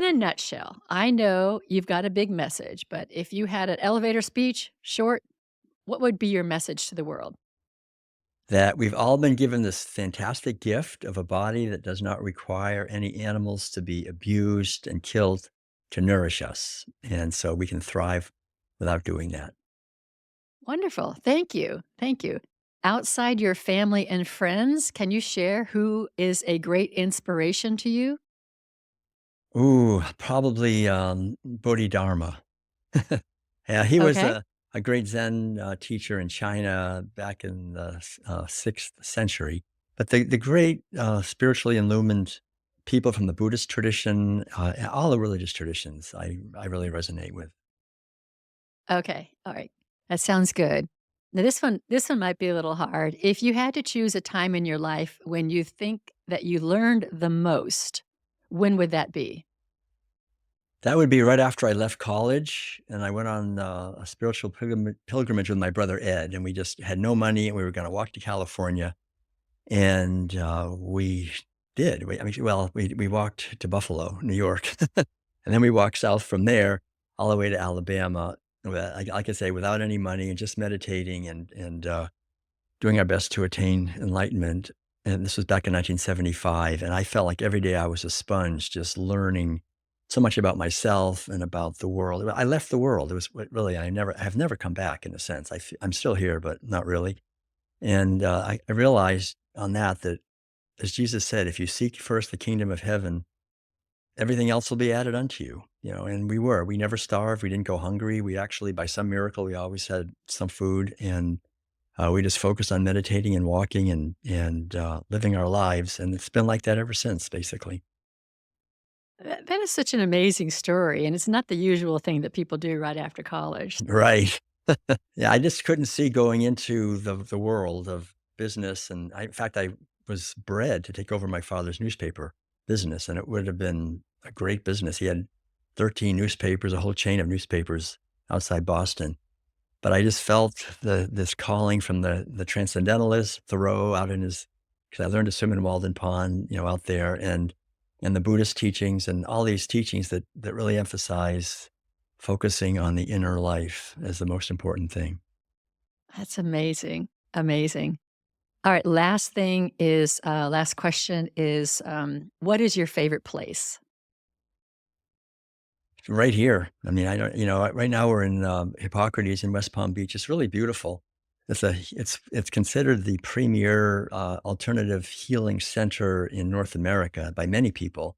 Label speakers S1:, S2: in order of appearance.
S1: In a nutshell, I know you've got a big message, but if you had an elevator speech, short, what would be your message to the world?
S2: That we've all been given this fantastic gift of a body that does not require any animals to be abused and killed to nourish us, and so we can thrive without doing that.
S1: Wonderful. Thank you. Thank you. Outside your family and friends, can you share who is a great inspiration to you?
S2: Ooh, probably, Bodhidharma. Yeah, he was
S1: Okay.
S2: a great Zen, teacher in China back in the 6th century, but the great, spiritually illumined people from the Buddhist tradition, all the religious traditions, I really resonate with.
S1: Okay. All right. That sounds good. Now this one might be a little hard. If you had to choose a time in your life when you think that you learned the most, when would that be?
S2: That would be right after I left college, and I went on, a spiritual pilgrimage with my brother Ed, and we just had no money, and we were gonna walk to California, and, we did. We walked to Buffalo, New York, and then we walked south from there all the way to Alabama, like I say, without any money and just meditating and doing our best to attain enlightenment, and this was back in 1975, and I felt like every day I was a sponge just learning so much about myself and about the world. I left the world. It was really I have never come back in a sense. I'm still here, but not really, and, I realized on that as Jesus said, "If you seek first the kingdom of heaven, everything else will be added unto you," and we were. We never starved, we didn't go hungry, we actually, by some miracle, we always had some food, and we just focused on meditating and walking and living our lives, and it's been like that ever since, basically.
S1: That is such an amazing story, and it's not the usual thing that people do right after college.
S2: Right. Yeah, I just couldn't see going into the world of business, and in fact, I was bred to take over my father's newspaper business, and it would have been a great business. He had 13 newspapers, a whole chain of newspapers outside Boston. But I just felt this calling from the transcendentalist Thoreau out in his, because I learned to swim in Walden Pond, out there, and the Buddhist teachings and all these teachings that really emphasize focusing on the inner life as the most important thing.
S1: That's amazing, amazing. Alright, last question is, what is your favorite place?
S2: Right here. I mean, I don't, right now we're in Hippocrates in West Palm Beach. It's really beautiful. It's considered the premier alternative healing center in North America by many people.